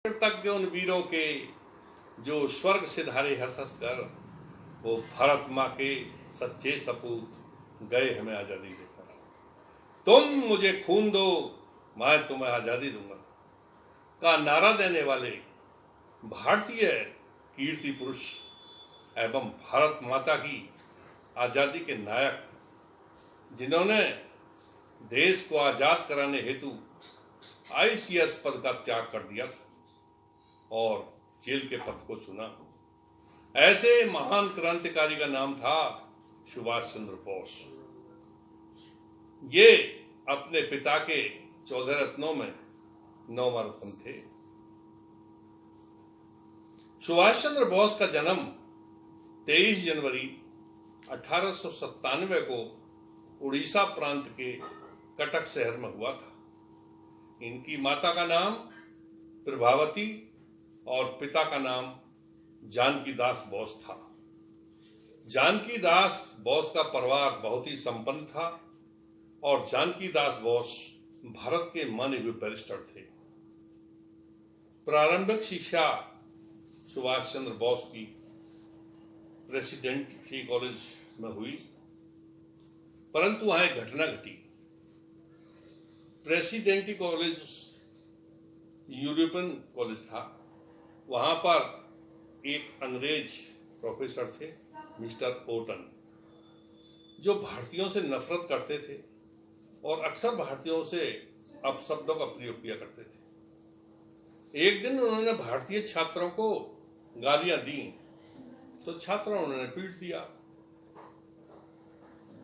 कृतज्ञ उन वीरों के जो स्वर्ग से धारे हंस हंस कर, वो भारत माँ के सच्चे सपूत गए हमें आजादी देकर। तुम मुझे खून दो, मैं तुम्हें आजादी दूंगा का नारा देने वाले भारतीय कीर्ति पुरुष एवं भारत माता की आजादी के नायक, जिन्होंने देश को आजाद कराने हेतु ICS पद का त्याग कर दिया था और जेल के पथ को चुना, ऐसे महान क्रांतिकारी का नाम था सुभाष चंद्र बोस। ये अपने पिता के 14 रत्नों में 9वां रत्न थे। सुभाष चंद्र बोस का जन्म 23 जनवरी 1897 को उड़ीसा प्रांत के कटक शहर में हुआ था। इनकी माता का नाम प्रभावती और पिता का नाम जानकी दास बोस था। जानकी दास बोस का परिवार बहुत ही संपन्न था और जानकी दास बोस भारत के माने हुए बैरिस्टर थे। प्रारंभिक शिक्षा सुभाष चंद्र बोस की प्रेसिडेंसी कॉलेज में हुई, परंतु वहां एक घटना घटी। प्रेसिडेंसी कॉलेज यूरोपियन कॉलेज था। वहां पर एक अंग्रेज प्रोफेसर थे, मिस्टर ओटन, जो भारतीयों से नफरत करते थे और अक्सर भारतीयों से अपशब्दों का प्रयोग किया करते थे। एक दिन उन्होंने भारतीय छात्रों को गालियां दी तो छात्रों ने पीट दिया।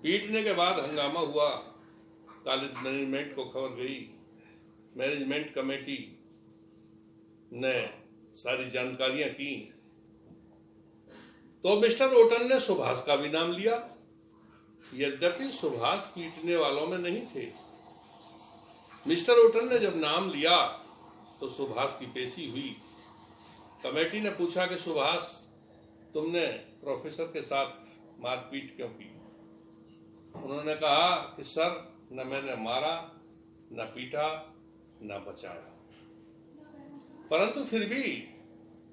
पीटने के बाद हंगामा हुआ। कॉलेज मैनेजमेंट को खबर गई। मैनेजमेंट कमेटी ने सारी जानकारियां की तो मिस्टर ओटन ने सुभाष का भी नाम लिया, यद्यपि सुभाष पीटने वालों में नहीं थे। मिस्टर ओटन ने जब नाम लिया तो सुभाष की पेशी हुई। कमेटी ने पूछा कि सुभाष, तुमने प्रोफेसर के साथ मारपीट क्यों की? उन्होंने कहा कि सर, न मैंने मारा, न पीटा, न बचाया। परंतु फिर भी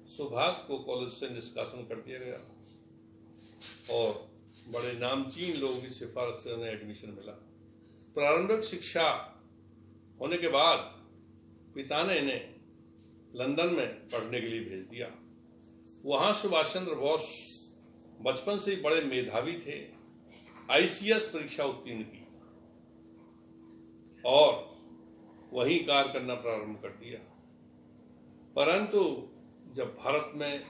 सुभाष को कॉलेज से निष्कासन कर दिया गया और बड़े नामचीन लोगों की सिफारिश से उन्हें एडमिशन मिला। प्रारंभिक शिक्षा होने के बाद पिता ने इन्हें लंदन में पढ़ने के लिए भेज दिया। वहां सुभाष चंद्र बोस बचपन से ही बड़े मेधावी थे। ICS परीक्षा उत्तीर्ण की और वहीं कार्य करना प्रारंभ कर दिया। परंतु जब भारत में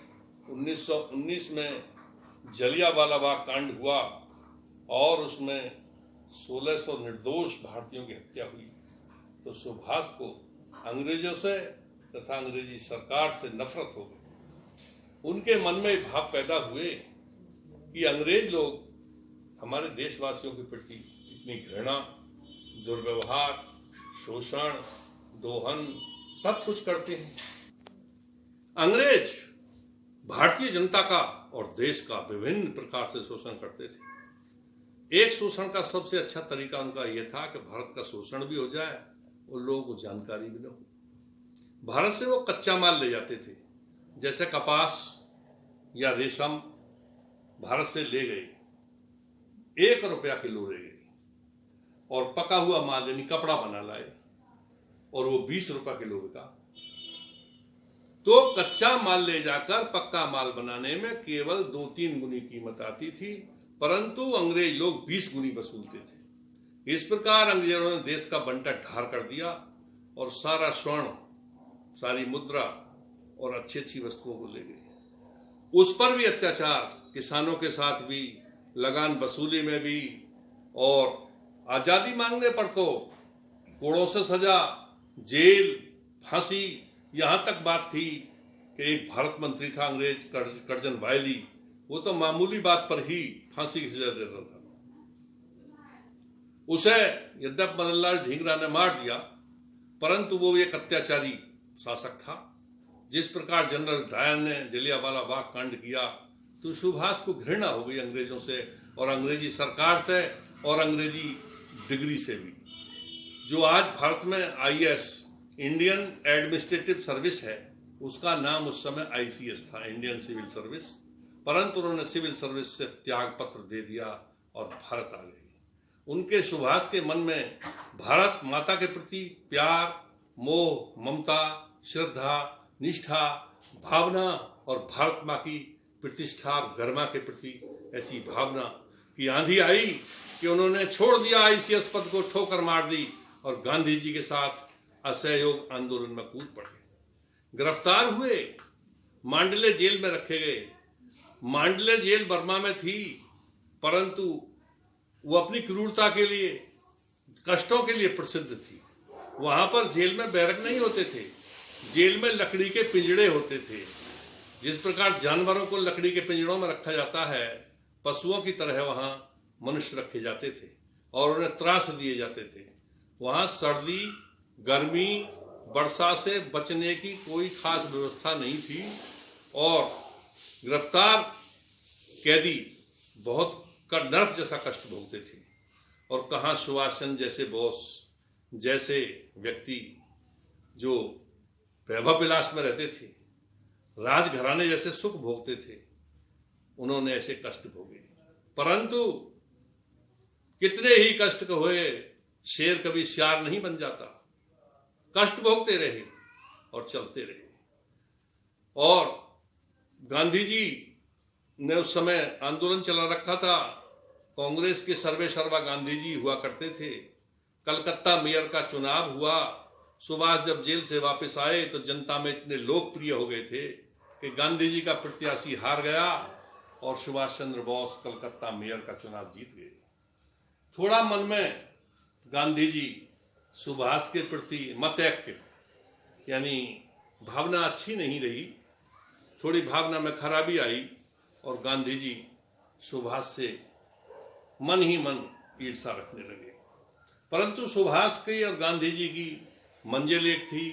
1919 में जलियांवाला बाग कांड हुआ और उसमें 1600 निर्दोष भारतीयों की हत्या हुई, तो सुभाष को अंग्रेजों से तथा अंग्रेजी सरकार से नफरत हो गई। उनके मन में भाव पैदा हुए कि अंग्रेज लोग हमारे देशवासियों के प्रति इतनी घृणा, दुर्व्यवहार, शोषण, दोहन सब कुछ करते हैं। अंग्रेज भारतीय जनता का और देश का विभिन्न प्रकार से शोषण करते थे। एक शोषण का सबसे अच्छा तरीका उनका यह था कि भारत का शोषण भी हो जाए और लोगों को जानकारी भी न हो। भारत से वो कच्चा माल ले जाते थे, जैसे कपास या रेशम भारत से ले गए, 1 रुपया किलो ले गए, और पका हुआ माल यानी कपड़ा बना लाए और वो 20 रुपया किलो बिका। तो कच्चा माल ले जाकर पक्का माल बनाने में केवल 2-3 गुनी कीमत आती थी, परंतु अंग्रेज लोग 20 गुनी वसूलते थे। इस प्रकार अंग्रेजों ने देश का बंटा ढार कर दिया और सारा स्वर्ण, सारी मुद्रा और अच्छी अच्छी वस्तुओं को ले गए। उस पर भी अत्याचार, किसानों के साथ भी, लगान वसूली में भी, और आजादी मांगने पर तो कोड़ों से सजा, जेल, फांसी। यहां तक बात थी कि एक भारत मंत्री था अंग्रेज कर्जन वायली, वो तो मामूली बात पर ही फांसी की सजा दे रहा था। उसे यद्यप मदनलाल ढींगरा ने मार दिया, परंतु वो एक अत्याचारी शासक था। जिस प्रकार जनरल डायर ने जलियांवाला बाग कांड किया, तो सुभाष को घृणा हो गई अंग्रेजों से और अंग्रेजी सरकार से और अंग्रेजी डिग्री से भी। जो आज भारत में IAS, इंडियन एडमिनिस्ट्रेटिव सर्विस है, उसका नाम उस समय ICS था, इंडियन सिविल सर्विस, परंतु उन्होंने सिविल सर्विस से त्याग पत्र दे दिया और भारत आ गई। उनके सुभाष के मन में भारत माता के प्रति प्यार, मोह, ममता, श्रद्धा, निष्ठा, भावना और भारत माँ की प्रतिष्ठा और गरिमा के प्रति ऐसी भावना की आंधी आई कि उन्होंने छोड़ दिया ICS पद को, ठोकर मार दी और गांधी जी के साथ असहयोग आंदोलन में कूद पड़े। गिरफ्तार हुए, मांडले जेल में रखे गए। मांडले जेल बर्मा में थी, परंतु वो अपनी क्रूरता के लिए, कष्टों के लिए प्रसिद्ध थी। वहां पर जेल में बैरक नहीं होते थे, जेल में लकड़ी के पिंजड़े होते थे। जिस प्रकार जानवरों को लकड़ी के पिंजड़ों में रखा जाता है, पशुओं की तरह वहां मनुष्य रखे जाते थे और उन्हें त्रास दिए जाते थे। वहां सर्दी, गर्मी, वर्षा से बचने की कोई खास व्यवस्था नहीं थी और गिरफ्तार कैदी बहुत नर्क जैसा कष्ट भोगते थे। और कहाँ सुभाष चंद्र जैसे बॉस, जैसे व्यक्ति जो वैभव विलास में रहते थे, राजघराने जैसे सुख भोगते थे, उन्होंने ऐसे कष्ट भोगे। परंतु कितने ही कष्ट हुए, शेर कभी सियार नहीं बन जाता। कष्ट भोगते रहे और चलते रहे। और गांधी जी ने उस समय आंदोलन चला रखा था। कांग्रेस के सर्वे सर्वा गांधी जी हुआ करते थे। कलकत्ता मेयर का चुनाव हुआ। सुभाष जब जेल से वापस आए तो जनता में इतने लोकप्रिय हो गए थे कि गांधी जी का प्रत्याशी हार गया और सुभाष चंद्र बोस कलकत्ता मेयर का चुनाव जीत गए। थोड़ा मन में गांधी जी सुभाष के प्रति मतैक्य यानी भावना अच्छी नहीं रही, थोड़ी भावना में खराबी आई और गांधी जी सुभाष से मन ही मन ईर्षा रखने लगे। परंतु सुभाष की और गांधी जी की मंजिल एक थी,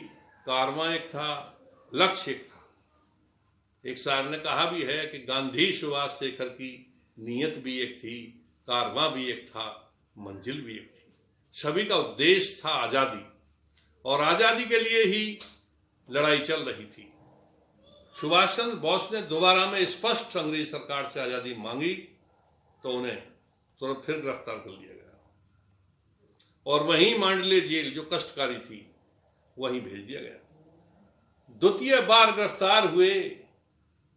कारवां एक था, लक्ष्य एक था। एक शायर ने कहा भी है कि गांधी सुभाष शेखर की नीयत भी एक थी, कारवां भी एक था, मंजिल भी एक थी। सभी का उद्देश्य था आजादी और आजादी के लिए ही लड़ाई चल रही थी। सुभाष चंद्र बोस ने दोबारा में स्पष्ट अंग्रेज सरकार से आजादी मांगी तो उन्हें तुरंत फिर गिरफ्तार कर लिया गया और वहीं मांडले जेल जो कष्टकारी थी वहीं भेज दिया गया। द्वितीय बार गिरफ्तार हुए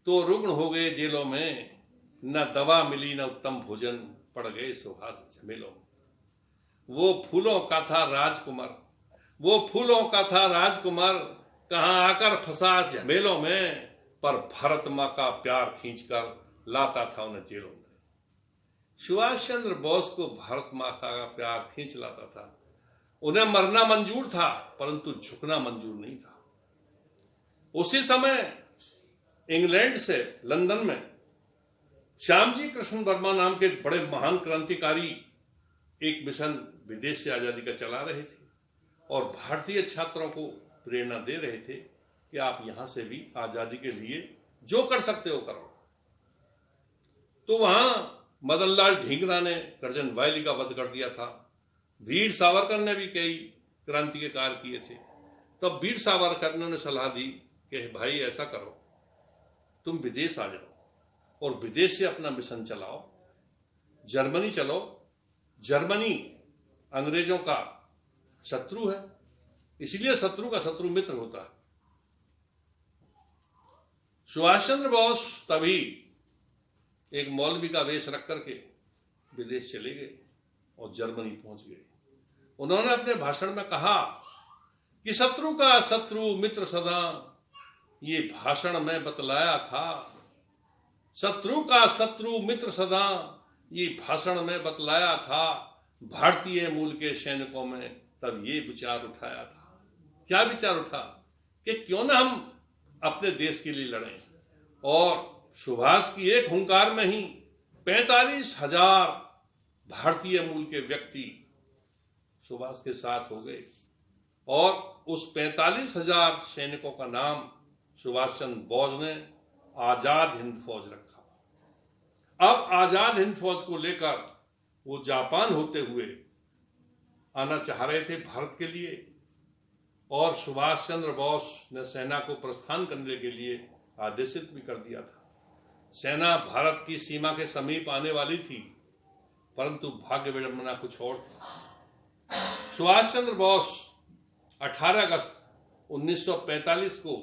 तो रुग्ण हो गए जेलों में, न दवा मिली न उत्तम भोजन, पड़ गए सुभाष झमेलों में। वो फूलों का था राजकुमार, वो फूलों का था राजकुमार, कहां आकर फंसा झमेलों में, पर भारत माँ का प्यार खींचकर लाता था उन्हें जेलों में। सुभाष चंद्र बोस को भारत माँ का प्यार खींच लाता था। उन्हें मरना मंजूर था परंतु झुकना मंजूर नहीं था। उसी समय इंग्लैंड से लंदन में श्यामजी कृष्ण वर्मा नाम के बड़े महान क्रांतिकारी एक मिशन विदेश से आजादी का चला रहे थे और भारतीय छात्रों को प्रेरणा दे रहे थे कि आप यहां से भी आजादी के लिए जो कर सकते हो करो। तो वहां मदनलाल ढींगरा ने करजन वायली का वध कर दिया था। वीर सावरकर ने भी कई क्रांति के कार्य किए थे। तब वीर सावरकर ने सलाह दी कि भाई ऐसा करो, तुम विदेश आ जाओ और विदेश से अपना मिशन चलाओ, जर्मनी चलो। जर्मनी अंग्रेजों का शत्रु है, इसलिए शत्रु का शत्रु मित्र होता है। सुभाष चंद्र बोस तभी एक मौलवी का वेश रख करके विदेश चले गए और जर्मनी पहुंच गए। उन्होंने अपने भाषण में कहा कि शत्रु का शत्रु मित्र सदा, ये भाषण में बतलाया था। शत्रु का शत्रु मित्र सदा, ये भाषण में बतलाया था। भारतीय मूल के सैनिकों में तब ये विचार उठाया था। क्या विचार उठा कि क्यों ना हम अपने देश के लिए लड़ें। और सुभाष की एक हुंकार में ही 45,000 भारतीय मूल के व्यक्ति सुभाष के साथ हो गए और उस 45,000 सैनिकों का नाम सुभाष चंद्र बोस ने आजाद हिंद फौज रखा। अब आजाद हिंद फौज को लेकर वो जापान होते हुए आना चाह रहे थे भारत के लिए और सुभाष चंद्र बोस ने सेना को प्रस्थान करने के लिए आदेशित भी कर दिया था। सेना भारत की सीमा के समीप आने वाली थी, परंतु भाग्य विडंबना कुछ और थी। सुभाष चंद्र बोस 18 अगस्त 1945 को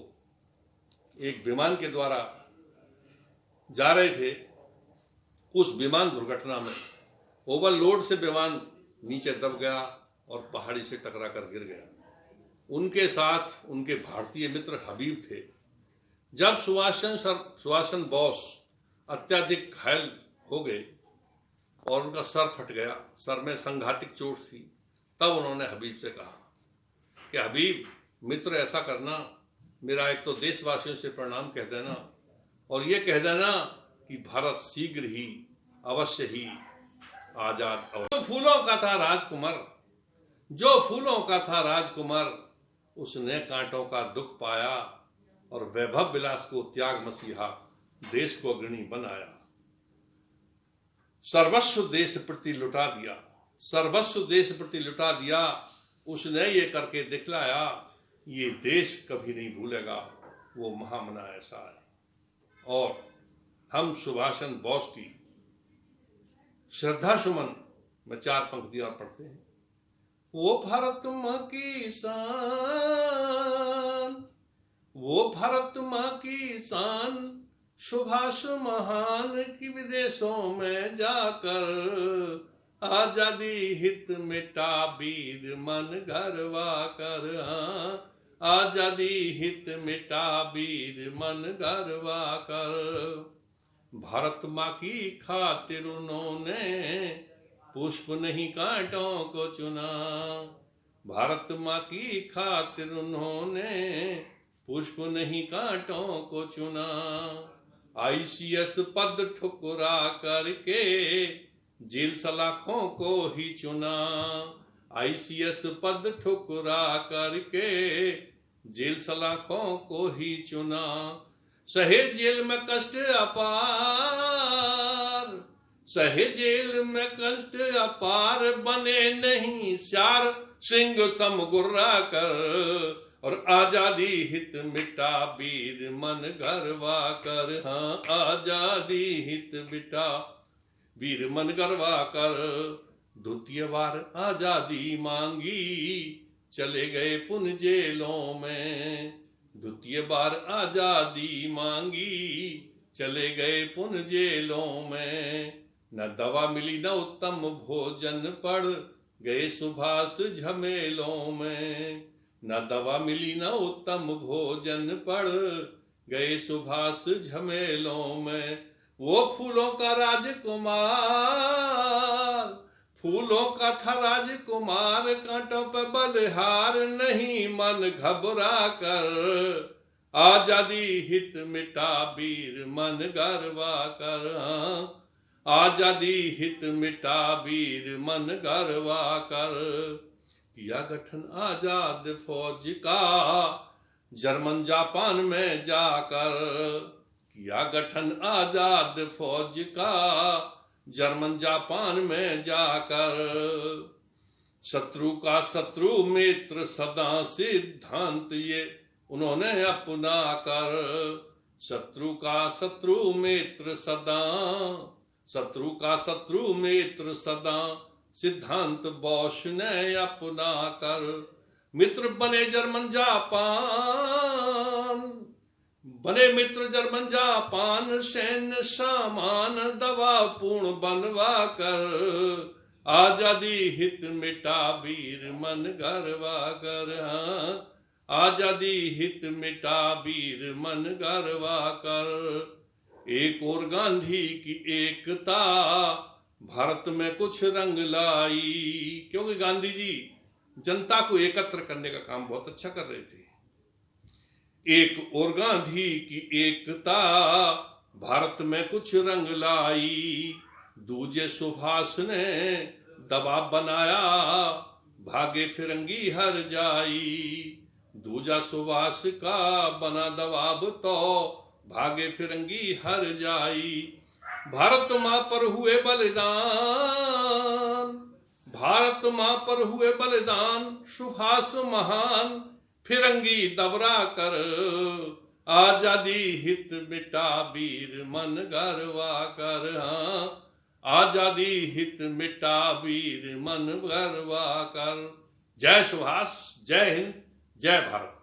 एक विमान के द्वारा जा रहे थे। उस विमान दुर्घटना में ओवरलोड से विमान नीचे दब गया और पहाड़ी से टकरा कर गिर गया। उनके साथ उनके भारतीय मित्र हबीब थे। जब सुभाष चंद्र बोस अत्यधिक घायल हो गए और उनका सर फट गया, सर में संघातिक चोट थी, तब उन्होंने हबीब से कहा कि हबीब मित्र, ऐसा करना, मेरा एक तो देशवासियों से प्रणाम कह देना और ये कह देना कि भारत शीघ्र ही, अवश्य ही आजाद। जो फूलों का था राजकुमार, जो फूलों का था राजकुमार, उसने कांटों का दुख पाया और वैभव विलास को त्याग मसीहा देश को अग्रणी बनाया। सर्वस्व देश प्रति लुटा दिया, सर्वस्व देश प्रति लुटा दिया, उसने ये करके दिखलाया, ये देश कभी नहीं भूलेगा वो महामना ऐसा है। और हम सुभाष चंद्र बोस की श्रद्धा सुमन में 4 पंक्तियां पढ़ते हैं। वो भारत माँ की शान, वो भारत माँ की शान, सुभाष महान की विदेशों में जाकर आजादी हित मिटा वीर मन गरवा कर। आजादी हित मिटा वीर मन गरवा कर। भारत माँ की खातिर उन्होंने पुष्प नहीं कांटों को चुना। भारत माँ की खातिर उन्होंने पुष्प नहीं कांटों को चुना। ICS पद ठुकरा करके जेल सलाखों को ही चुना। ICS पद ठुकरा करके जेल सलाखों को ही चुना। सहे जेल में कष्ट अपार, सहे जेल में कष्ट अपार, बने नहीं श्यार सिंह समगुर्रा कर। और आजादी हित मिटा वीर मन गरवा कर। हाँ, आजादी हित मिटा वीर मन गरवा कर। द्वितीय बार आजादी मांगी चले गए पुन जेलों में। द्वितीय बार आजादी मांगी चले गए पुन जेलों में। न दवा मिली न उत्तम भोजन, पड़ गए सुभाष झमेलों में। न दवा मिली न उत्तम भोजन, पड़ गए सुभाष झमेलों में। वो फूलों का राजकुमार, फूलों का था राजकुमार, कांटों पे बलिहार नहीं मन घबरा कर। आजादी हित मिटा वीर मन गरवा कर। आजादी हित मिटा वीर मन गरवा कर। किया गठन आजाद फौज का जर्मन जापान में जाकर। किया गठन आजाद फौज का जर्मन जापान में जाकर। शत्रु का शत्रु मित्र सदा सिद्धांत ये उन्होंने अपना कर। शत्रु का शत्रु मित्र सदा, शत्रु का शत्रु मित्र सदा, सिद्धांत बोस ने अपना कर। मित्र बने जर्मन जापान, बने मित्र जर्मन जापान, सैन्य सामान दवा पूर्ण बनवा कर। आजादी हित मिटा वीर मन गरवा कर। आजादी हित मिटा वीर मन गरवा कर। एक और गांधी की एकता भारत में कुछ रंग लाई, क्योंकि गांधी जी जनता को एकत्र करने का काम बहुत अच्छा कर रहे थे। एक और गांधी की एकता भारत में कुछ रंग लाई। दूजे सुभाष ने दबाव बनाया, भागे फिरंगी हर जाई। दूजा सुभाष का बना दबाव तो भागे फिरंगी हर जाई। भारत माँ पर हुए बलिदान, भारत माँ पर हुए बलिदान, सुभाष महान फिरंगी दबरा कर, आजादी हित मिटा वीर मन गरवा कर। हाँ, आजादी हित मिटा वीर मन गरवा कर। जय सुभाष, जय हिंद, जय भारत।